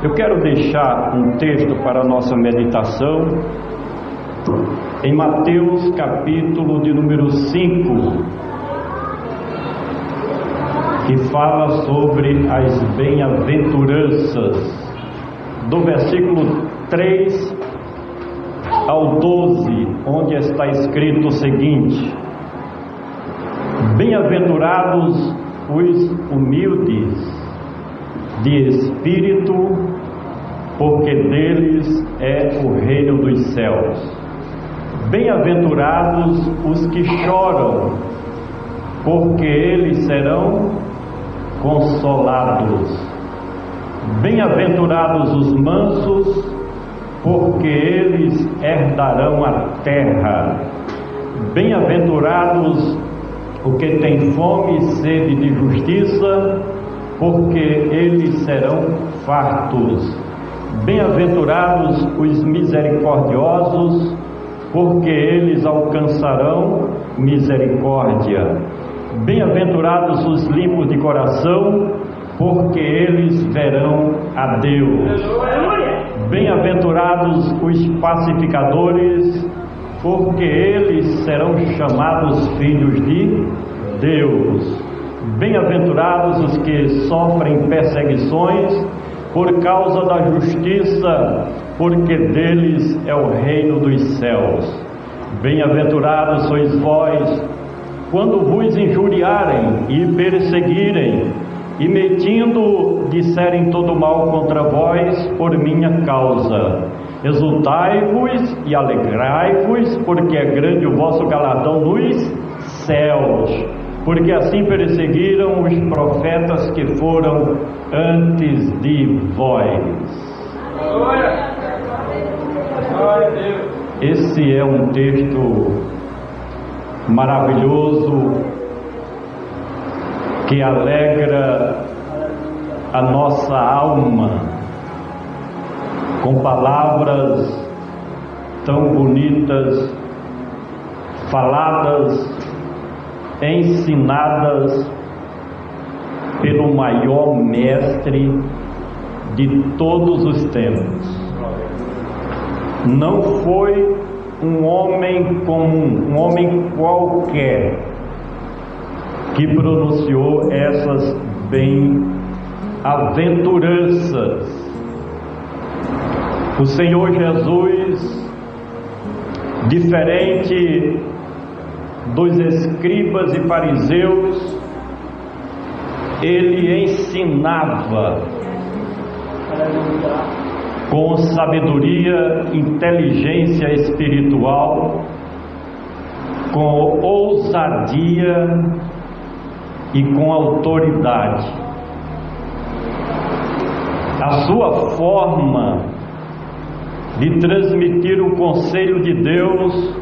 Eu quero deixar um texto para a nossa meditação em Mateus capítulo de número 5, que fala sobre as bem-aventuranças, do versículo 3 ao 12, onde está escrito o seguinte: bem-aventurados os humildes de espírito, porque deles é o reino dos céus. Bem-aventurados os que choram, porque eles serão consolados. Bem-aventurados os mansos, porque eles herdarão a terra. Bem-aventurados os que têm fome e sede de justiça, porque eles serão fartos. Bem-aventurados os misericordiosos, porque eles alcançarão misericórdia. Bem-aventurados os limpos de coração, porque eles verão a Deus. Bem-aventurados os pacificadores, porque eles serão chamados filhos de Deus. Bem-aventurados os que sofrem perseguições por causa da justiça, porque deles é o reino dos céus. Bem-aventurados sois vós, quando vos injuriarem e perseguirem, e mentindo disserem todo mal contra vós por minha causa. Exultai-vos e alegrai-vos, porque é grande o vosso galardão nos céus, porque assim perseguiram os profetas que foram antes de vós. Esse é um texto maravilhoso que alegra a nossa alma com palavras tão bonitas, faladas, ensinadas pelo maior mestre de todos os tempos. Não foi um homem comum, um homem qualquer, que pronunciou essas bem-aventuranças. O Senhor Jesus, diferente dos escribas e fariseus, ele ensinava com sabedoria, inteligência espiritual, com ousadia e com autoridade. A sua forma de transmitir o conselho de Deus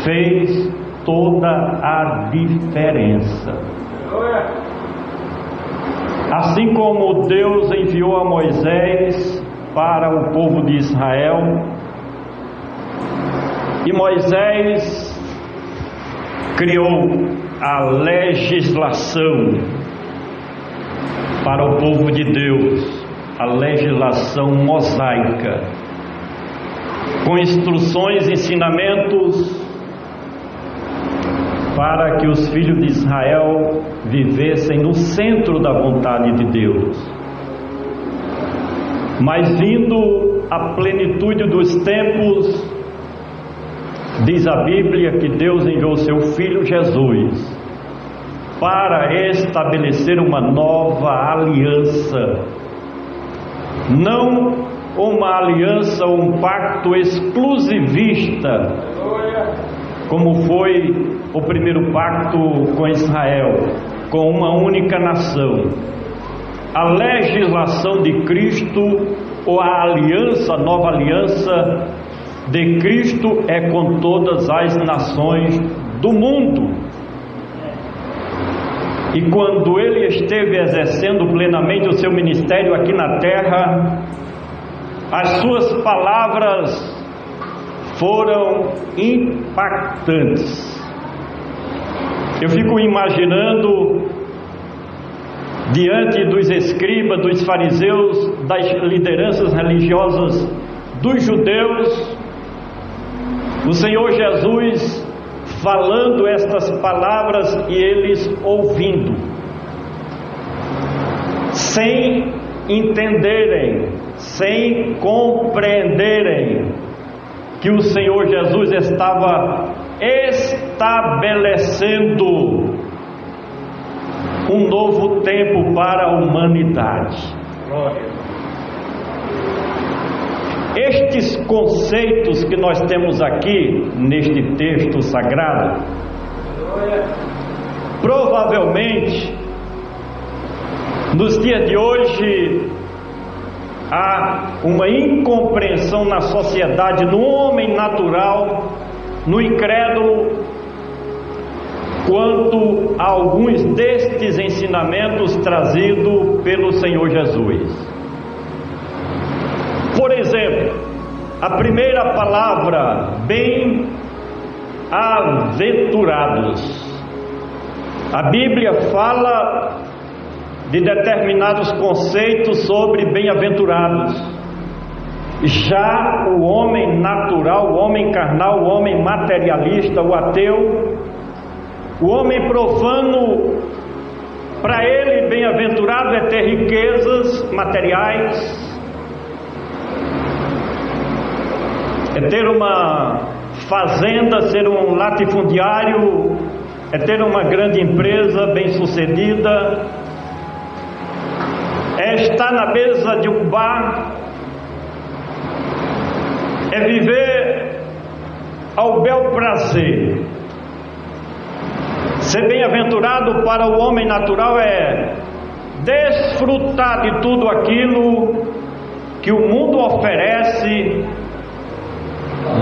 fez toda a diferença. Assim como Deus enviou a Moisés para o povo de Israel, e Moisés criou a legislação para o povo de Deus, a legislação mosaica, com instruções e ensinamentos para que os filhos de Israel vivessem no centro da vontade de Deus. Mas vindo a plenitude dos tempos, diz a Bíblia que Deus enviou seu Filho Jesus para estabelecer uma nova aliança, não uma aliança, um pacto exclusivista, como foi o primeiro pacto com Israel, com uma única nação. A legislação de Cristo, ou a aliança, a nova aliança de Cristo, é com todas as nações do mundo. E quando ele esteve exercendo plenamente o seu ministério aqui na terra, as suas palavras foram impactantes. Eu fico imaginando diante dos escribas, dos fariseus, das lideranças religiosas dos judeus, o Senhor Jesus falando estas palavras e eles ouvindo, sem entenderem, sem compreenderem que o Senhor Jesus estava estabelecendo um novo tempo para a humanidade. Estes conceitos que nós temos aqui neste texto sagrado, provavelmente nos dias de hoje há uma incompreensão na sociedade, no homem natural, no incrédulo, quanto a alguns destes ensinamentos trazidos pelo Senhor Jesus. Por exemplo, a primeira palavra, bem-aventurados. A Bíblia fala de determinados conceitos sobre bem-aventurados. Já o homem natural, o homem carnal, o homem materialista, o ateu, o homem profano, para ele bem-aventurado é ter riquezas materiais, é ter uma fazenda, ser um latifundiário, é ter uma grande empresa bem-sucedida, é estar na mesa de um bar, é viver ao bel prazer. Ser bem-aventurado para o homem natural é desfrutar de tudo aquilo que o mundo oferece,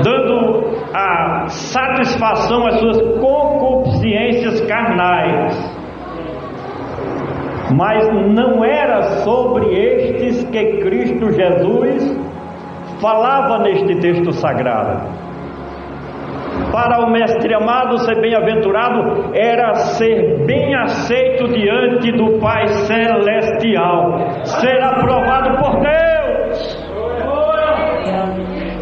dando a satisfação às suas concupiscências carnais. Mas não era sobre estes que Cristo Jesus falava neste texto sagrado. Para o mestre amado, ser bem-aventurado era ser bem aceito diante do Pai Celestial, ser aprovado por Deus,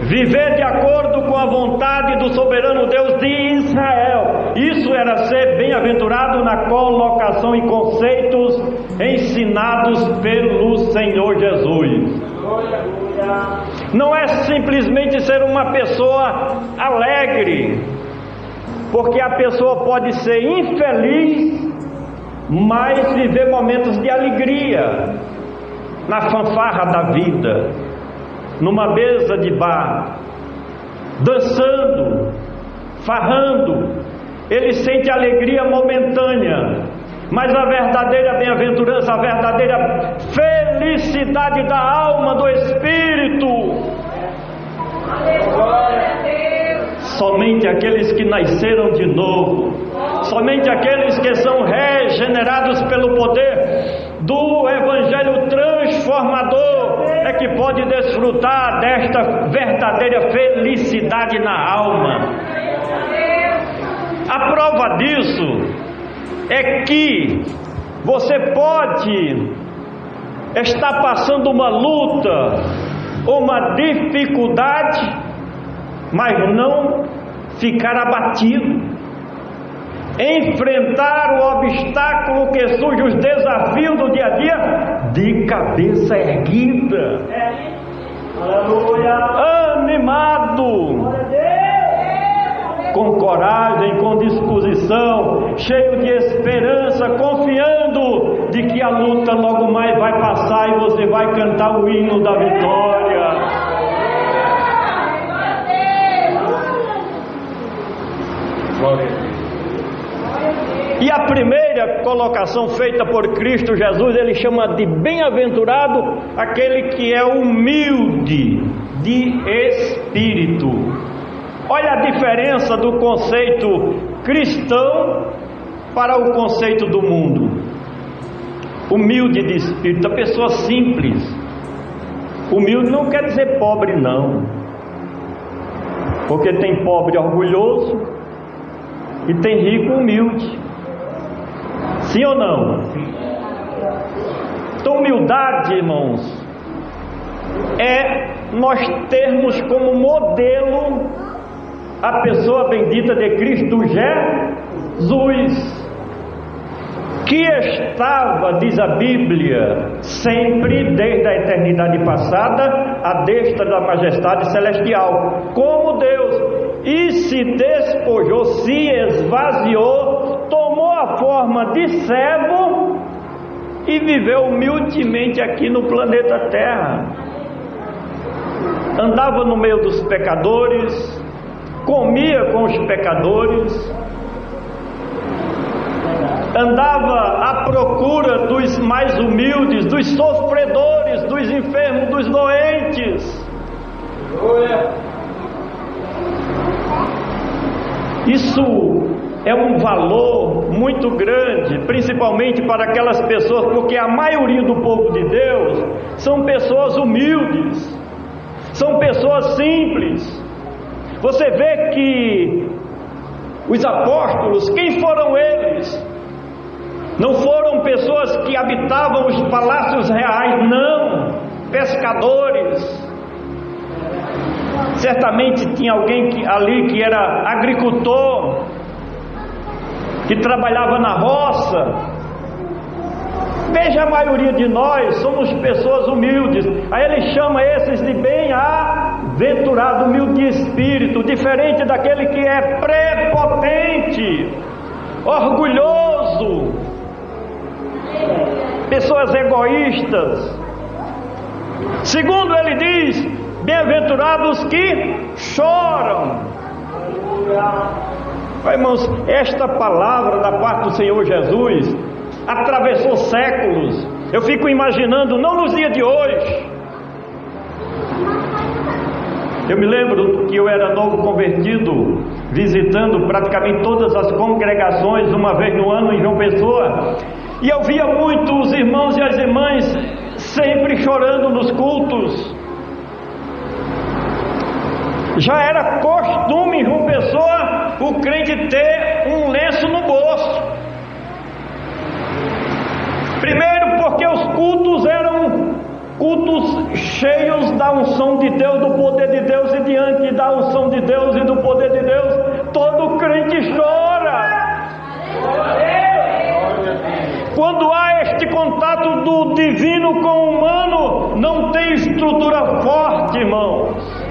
viver de acordo com a vontade do soberano Deus de Israel. Isso era ser bem-aventurado na colocação e conceitos ensinados pelo Senhor Jesus. Não é simplesmente ser uma pessoa alegre, porque a pessoa pode ser infeliz, mas viver momentos de alegria na fanfarra da vida, numa mesa de bar, dançando, farrando. Ele sente alegria momentânea, mas a verdadeira bem-aventurança, a verdadeira felicidade da alma, do espírito, somente aqueles que nasceram de novo, somente aqueles que são regenerados pelo poder do Evangelho transformador é que pode desfrutar desta verdadeira felicidade na alma. A prova disso é que você pode estar passando uma luta ou uma dificuldade, mas não ficar abatido, enfrentar o obstáculo que surge, os desafios do dia a dia, de cabeça erguida, animado, com coragem, com disposição, cheio de esperança, confiando de que a luta logo mais vai passar e você vai cantar o hino da vitória. E a primeira colocação feita por Cristo Jesus, ele chama de bem-aventurado aquele que é humilde de espírito. Olha a diferença do conceito cristão para o conceito do mundo. Humilde de espírito, a pessoa simples. Humilde não quer dizer pobre, não, porque tem pobre orgulhoso e tem rico humilde. Sim ou não? Então, humildade, irmãos, é nós termos como modelo a pessoa bendita de Cristo Jesus, que estava, diz a Bíblia, sempre desde a eternidade passada à destra da majestade celestial, como Deus, e se despojou, se esvaziou, tomou a forma de servo e viveu humildemente aqui no planeta Terra. Andava no meio dos pecadores, comia com os pecadores, andava à procura dos mais humildes, dos sofredores, dos enfermos, dos doentes. Isso é um valor muito grande, principalmente para aquelas pessoas, porque a maioria do povo de Deus são pessoas humildes, são pessoas simples. Você vê que os apóstolos, quem foram eles? Não foram pessoas que habitavam os palácios reais, não, pescadores. Certamente tinha alguém ali que era agricultor, que trabalhava na roça. Veja, a maioria de nós somos pessoas humildes. Aí ele chama esses de bem-aventurado, humilde de espírito, diferente daquele que é prepotente, orgulhoso, pessoas egoístas. Segundo ele diz, bem-aventurados que choram. Irmãos, esta palavra da parte do Senhor Jesus atravessou séculos. Eu fico imaginando, não nos dias de hoje. Eu me lembro que eu era novo convertido, visitando praticamente todas as congregações uma vez no ano em João Pessoa, e eu via muito os irmãos e as irmãs sempre chorando nos cultos. Já era costume em João Pessoa o crente ter um lenço no bolso. Primeiro porque os cultos eram cultos cheios da unção de Deus, do poder de Deus, e diante da unção de Deus e do poder de Deus, todo crente chora. Quando há este contato do divino com o humano, não tem estrutura forte, irmãos.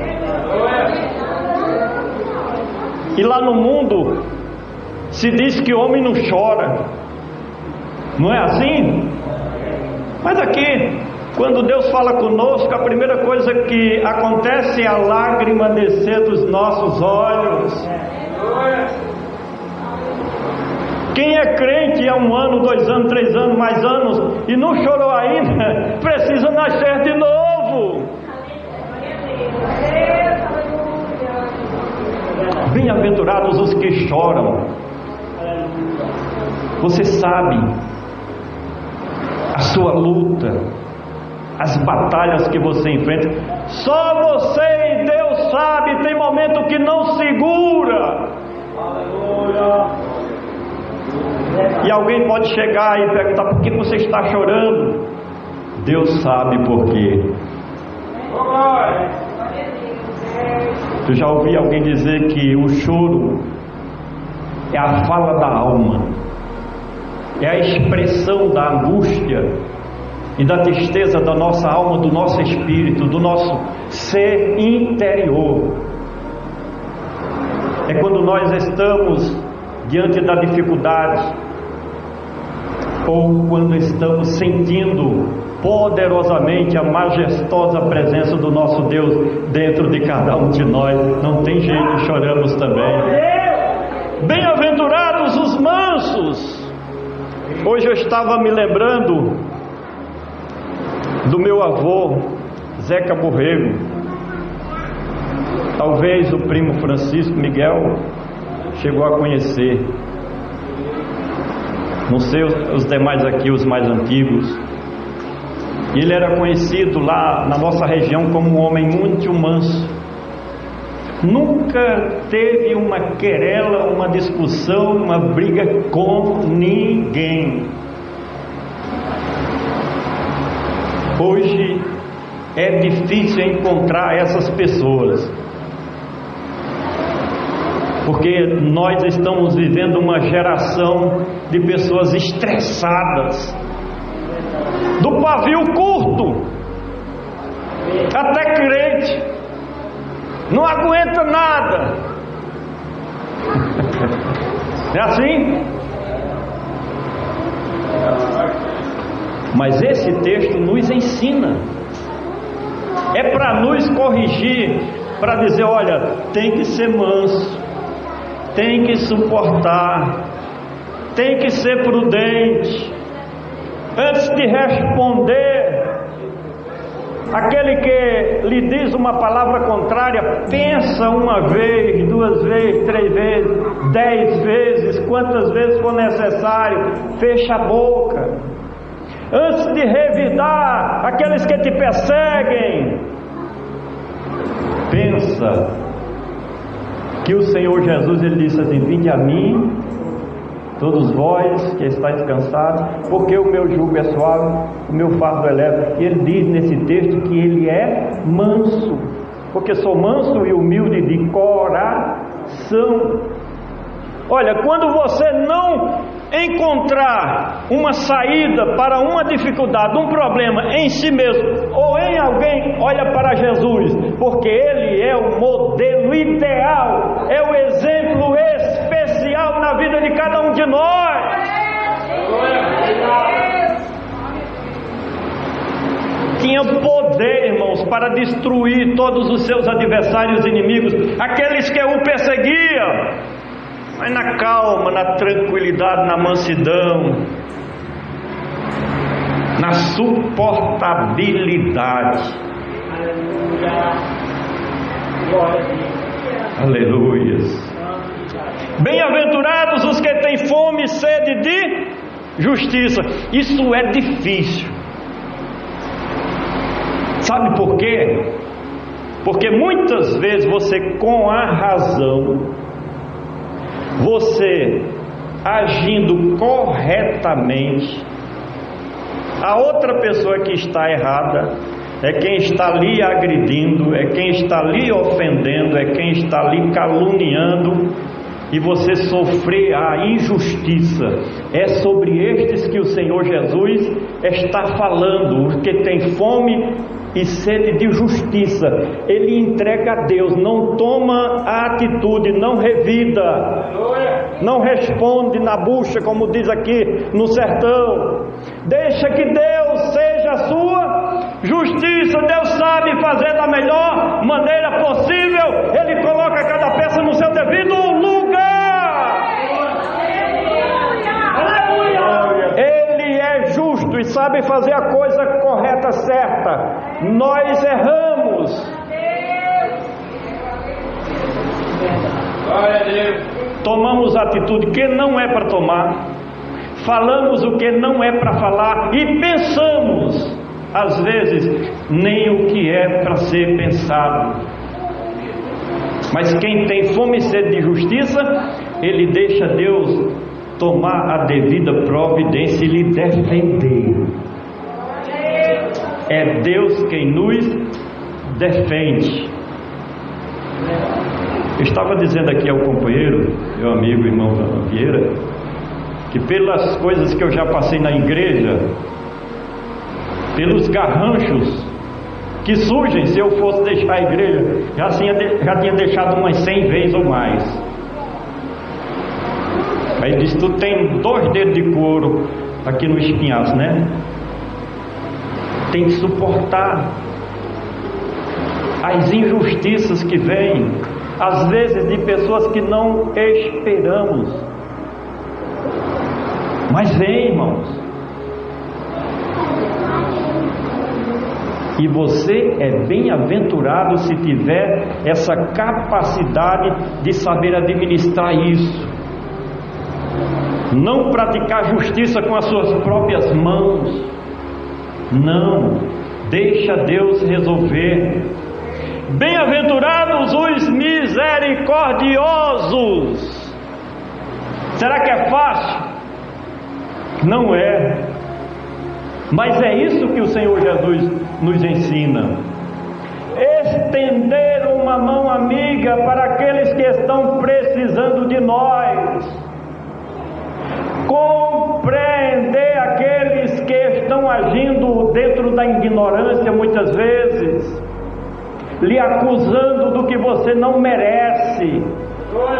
E lá no mundo se diz que homem não chora, não é assim? Mas aqui, quando Deus fala conosco, a primeira coisa que acontece é a lágrima descer dos nossos olhos. Quem é crente há 1 ano, 2 anos, 3 anos, mais anos e não chorou ainda, precisa nascer de novo. Bem-aventurados os que choram. Você sabe a sua luta, as batalhas que você enfrenta. Só você e Deus sabe. Tem momento que não segura. Aleluia. E alguém pode chegar e perguntar: por que você está chorando? Deus sabe por quê. Eu já ouvi alguém dizer que o choro é a fala da alma, é a expressão da angústia e da tristeza da nossa alma, do nosso espírito, do nosso ser interior. É quando nós estamos diante da dificuldade, ou quando estamos sentindo poderosamente a majestosa presença do nosso Deus dentro de cada um de nós. Não tem jeito, choramos também. Bem-aventurados os mansos. Hoje eu estava me lembrando do meu avô Zeca Borrego. Talvez o primo Francisco Miguel chegou a conhecer. Não sei os demais aqui, os mais antigos. E ele era conhecido lá na nossa região como um homem muito manso. Nunca teve uma querela, uma discussão, uma briga com ninguém. Hoje é difícil encontrar essas pessoas, porque nós estamos vivendo uma geração de pessoas estressadas, do pavio curto, até crente, não aguenta nada. É assim? Mas esse texto nos ensina, é para nos corrigir, para dizer: olha, tem que ser manso, tem que suportar, tem que ser prudente. Antes de responder aquele que lhe diz uma palavra contrária, pensa uma vez, 2 vezes, 3 vezes, 10 vezes, quantas vezes for necessário. Fecha a boca. Antes de revidar aqueles que te perseguem, pensa que o Senhor Jesus, ele disse assim: vinde a mim, todos vós que estáis cansados, porque o meu jugo é suave, o meu fardo é leve. E ele diz nesse texto que ele é manso, porque sou manso e humilde de coração. Olha, quando você não encontrar uma saída para uma dificuldade, um problema em si mesmo ou em alguém, olha para Jesus, porque Ele é o modelo ideal, é o exemplo especial na vida de cada um de nós. Tinha poder, irmãos, para destruir todos os seus adversários inimigos, aqueles que o perseguiam. Mas na calma, na tranquilidade, na mansidão, na suportabilidade. Aleluias. Bem-aventurados os que têm fome e sede de justiça. Isso é difícil. Sabe por quê? Porque muitas vezes você, com a razão, você agindo corretamente, a outra pessoa que está errada é quem está lhe agredindo, é quem está lhe ofendendo, é quem está lhe caluniando, e você sofrer a injustiça. É sobre estes que o Senhor Jesus está falando, os que têm fome e sede de justiça. Ele entrega a Deus, não toma a atitude, não revida, não responde na bucha, como diz aqui no sertão. Deixa que Deus seja a sua justiça. Deus sabe fazer da melhor maneira possível. Ele coloca cada peça no seu devido lugar. Ele é justo e sabe fazer a coisa correta, certa. Nós erramos. Tomamos atitude que não é para tomar, falamos o que não é para falar e pensamos, às vezes, nem o que é para ser pensado. Mas quem tem fome e sede de justiça, ele deixa Deus tomar a devida providência e lhe defender. É Deus quem nos defende. Eu estava dizendo aqui ao companheiro, meu amigo, irmão Vieira, que pelas coisas que eu já passei na igreja, pelos garranchos que surgem se eu fosse deixar a igreja, já tinha deixado umas 100 vezes ou mais. Aí disse: tu tem 2 dedos de couro aqui no espinhaço, né? Tem que suportar as injustiças que vêm, às vezes de pessoas que não esperamos, mas vem, irmãos. E você é bem-aventurado se tiver essa capacidade de saber administrar isso. Não praticar justiça com as suas próprias mãos. Não, deixa Deus resolver. Bem-aventurados os misericordiosos. Será que é fácil? Não é. Mas é isso que o Senhor Jesus nos ensina: estender uma mão amiga para aqueles que estão precisando de nós, compreender aqueles que estão agindo dentro da ignorância, muitas vezes lhe acusando do que você não merece,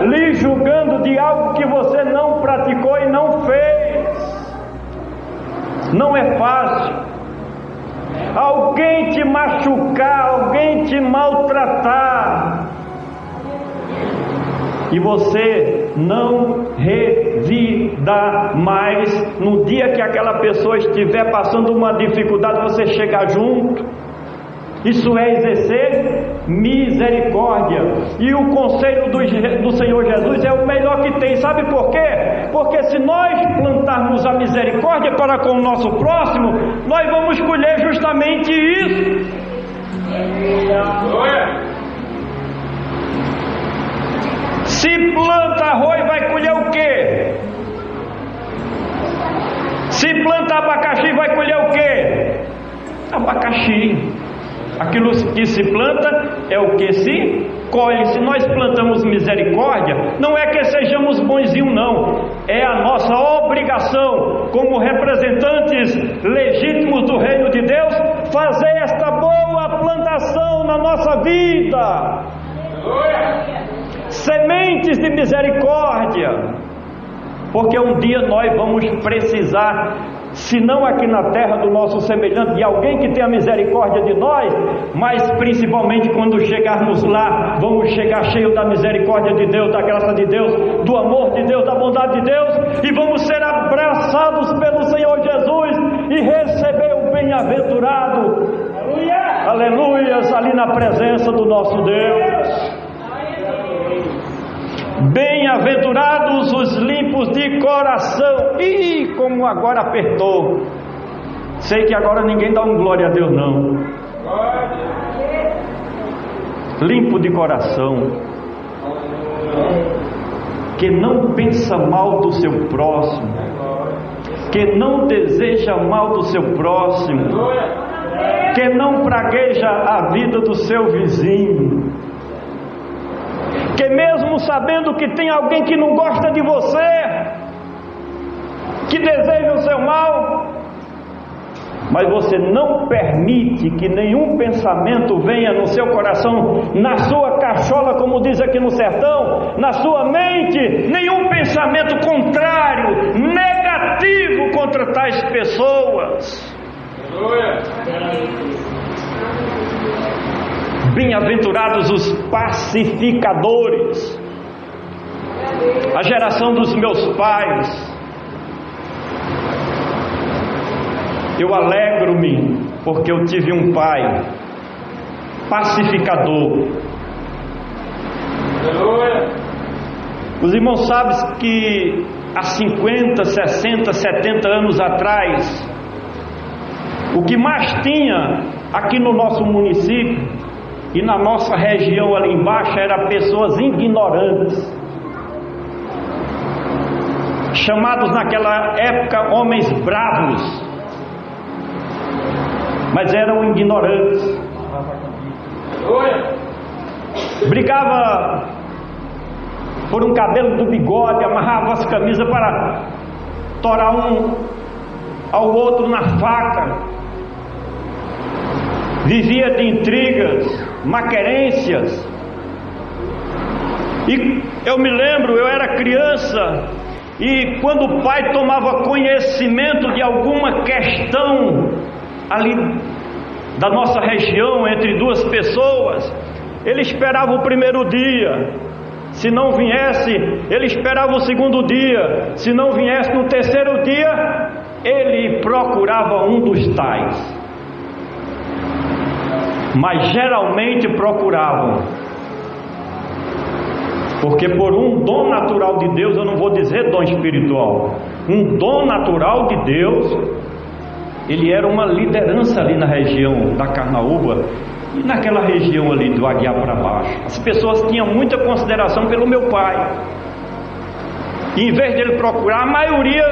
lhe julgando de algo que você não praticou e não fez. Não é fácil. Alguém te machucar, alguém te maltratar, e você não revidar mais. No dia que aquela pessoa estiver passando uma dificuldade, você chegar junto. Isso é exercer misericórdia. E o conselho do Senhor Jesus é o melhor que tem. Sabe por quê? Porque se nós plantarmos a misericórdia para com o nosso próximo, nós vamos colher justamente isso. Se planta arroz, vai colher o quê? Se planta abacaxi, vai colher o quê? Abacaxi. Aquilo que se planta é o que se colhe. Se nós plantamos misericórdia, não é que sejamos bonzinhos, não. É a nossa obrigação, como representantes legítimos do reino de Deus, fazer esta boa plantação na nossa vida. Sementes de misericórdia. Porque um dia nós vamos precisar, se não aqui na terra do nosso semelhante, de alguém que tenha misericórdia de nós, mas principalmente quando chegarmos lá, vamos chegar cheio da misericórdia de Deus, da graça de Deus, do amor de Deus, da bondade de Deus, e vamos ser abraçados pelo Senhor Jesus e receber o bem-aventurado, aleluias, ali na presença do nosso Deus. Bem-aventurados os limpos de coração. Ih, como agora apertou. Sei que agora ninguém dá um glória a Deus, não. Limpo de coração, que não pensa mal do seu próximo, que não deseja mal do seu próximo, que não pragueja a vida do seu vizinho, que mesmo sabendo que tem alguém que não gosta de você, que deseja o seu mal, mas você não permite que nenhum pensamento venha no seu coração, na sua cachola, como diz aqui no sertão, na sua mente, nenhum pensamento contrário, negativo contra tais pessoas. Bem-aventurados os pacificadores. A geração dos meus pais, eu alegro-me porque eu tive um pai pacificador. Os irmãos sabem que há 50, 60, 70 anos atrás, o que mais tinha aqui no nosso município e na nossa região ali embaixo era pessoas ignorantes, chamados naquela época homens bravos, mas eram ignorantes. Brigava por um cabelo do bigode, amarrava as camisas para torar um ao outro na faca, vivia de intrigas, maquerências. E eu me lembro, eu era criança, e quando o pai tomava conhecimento de alguma questão ali da nossa região, entre duas pessoas, ele esperava o primeiro dia. Se não viesse, ele esperava o segundo dia. Se não viesse no terceiro dia, ele procurava um dos tais. Mas geralmente procuravam, porque por um dom natural de Deus, eu não vou dizer dom espiritual, um dom natural de Deus, ele era uma liderança ali na região da Carnaúba e naquela região ali do Aguiar para baixo. As pessoas tinham muita consideração pelo meu pai. E em vez de ele procurar, a maioria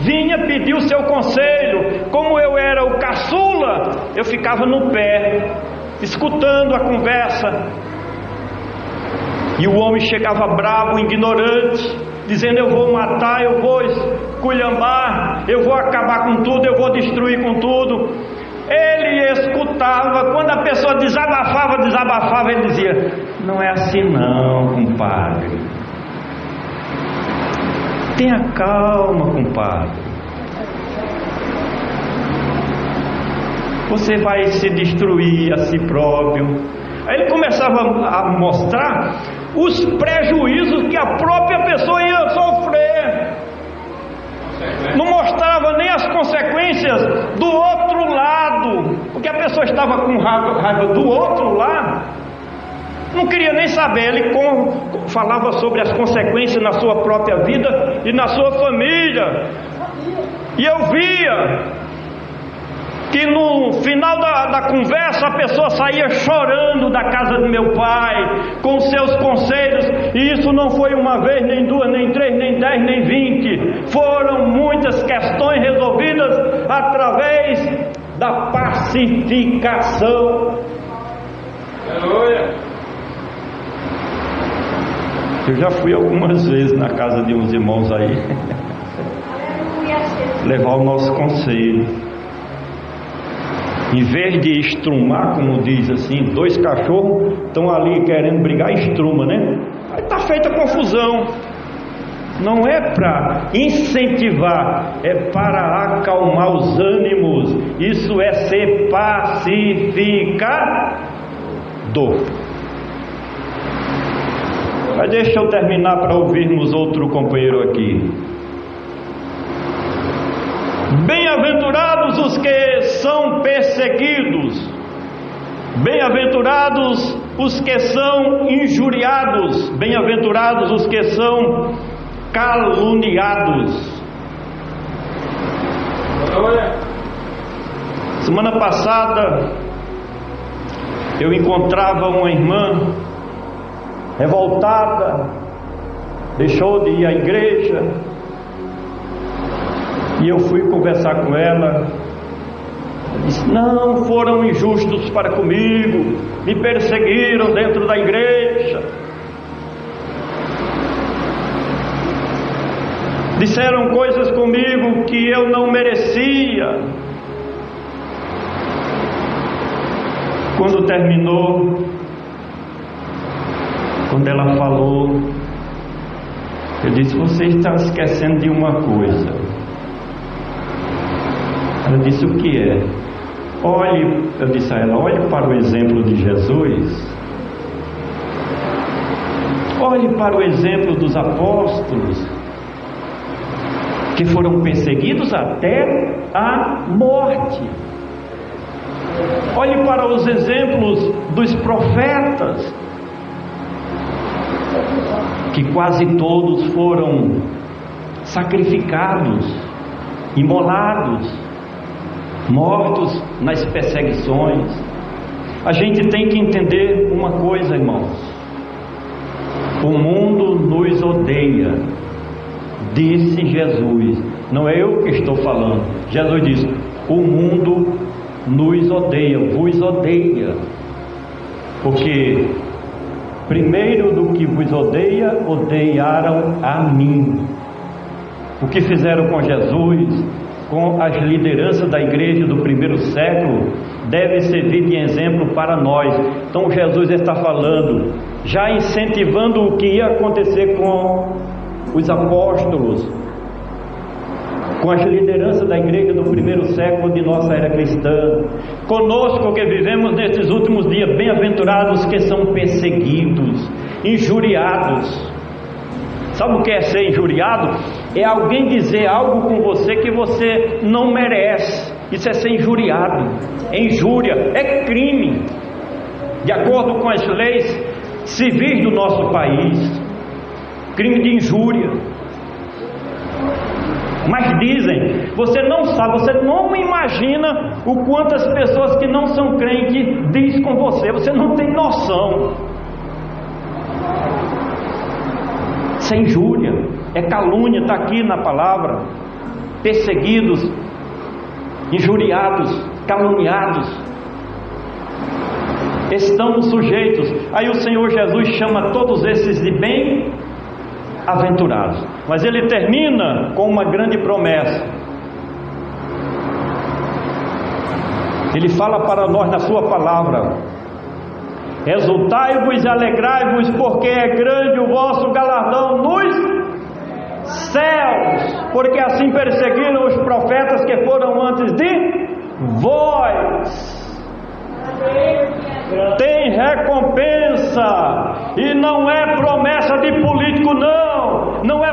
vinha pedir o seu conselho. Como eu era o caçula, eu ficava no pé, escutando a conversa. E o homem chegava bravo, ignorante, dizendo: eu vou matar, eu vou esculhambar, eu vou acabar com tudo, eu vou destruir com tudo. Ele escutava. Quando a pessoa desabafava, ele dizia: não é assim não, compadre. Tenha calma, compadre. Você vai se destruir a si próprio. Aí ele começava a mostrar os prejuízos que a própria pessoa ia sofrer. Não mostrava nem as consequências do outro lado, porque a pessoa estava com raiva do outro lado, não queria nem saber. Ele falava sobre as consequências na sua própria vida e na sua família. E eu via que no final da conversa a pessoa saía chorando da casa do meu pai, com seus conselhos. E isso não foi uma vez, nem duas, nem três, nem 10, nem 20. Foram muitas questões resolvidas através da pacificação. Aleluia! Eu já fui algumas vezes na casa de uns irmãos aí levar o nosso conselho. Em vez de estrumar, como diz assim, dois cachorros estão ali querendo brigar, estruma, né? Aí está feita a confusão. Não é para incentivar, é para acalmar os ânimos. Isso é ser pacificador. Mas deixa eu terminar para ouvirmos outro companheiro aqui. Bem-aventurados os que são perseguidos, bem-aventurados os que são injuriados, bem-aventurados os que são caluniados. Semana passada eu encontrava uma irmã revoltada, deixou de ir à igreja. E eu fui conversar com ela. Ela disse: não, foram injustos para comigo, me perseguiram dentro da igreja, disseram coisas comigo que eu não merecia. Quando terminou, quando ela falou, eu disse: você está esquecendo de uma coisa. Ela disse: o que é? Eu disse a ela: olhe para o exemplo de Jesus, olhe para o exemplo dos apóstolos, que foram perseguidos até a morte. Olhe para os exemplos dos profetas, que quase todos foram sacrificados, imolados, mortos nas perseguições. A gente tem que entender uma coisa, irmãos: o mundo nos odeia, disse Jesus. Não é eu que estou falando. Jesus disse: o mundo nos odeia, vos odeia, porque primeiro do que vos odeia, odiaram a mim. O que fizeram com Jesus, com as lideranças da igreja do primeiro século, deve servir de exemplo para nós. Então Jesus está falando, já incentivando o que ia acontecer com os apóstolos, com as lideranças da igreja do primeiro século de nossa era cristã. Conosco que vivemos nesses últimos dias, bem-aventurados que são perseguidos, injuriados. Sabe o que é ser injuriado? É alguém dizer algo com você que você não merece. Isso é ser injuriado. É injúria, é crime, de acordo com as leis civis do nosso país. Crime de injúria. Mas dizem, você não sabe, você não imagina o quanto as pessoas que não são crentes diz com você. Você não tem noção. Isso é injúria. é calúnia, está aqui na palavra. Perseguidos, injuriados, caluniados, estão sujeitos. Aí o Senhor Jesus chama todos esses de bem-aventurados, mas ele termina com uma grande promessa. Ele fala para nós na sua palavra: exultai-vos e alegrai-vos, porque é grande o vosso galardão nos céus, porque assim perseguiram os profetas que foram antes de vós. Tem recompensa, e não é promessa de político, não é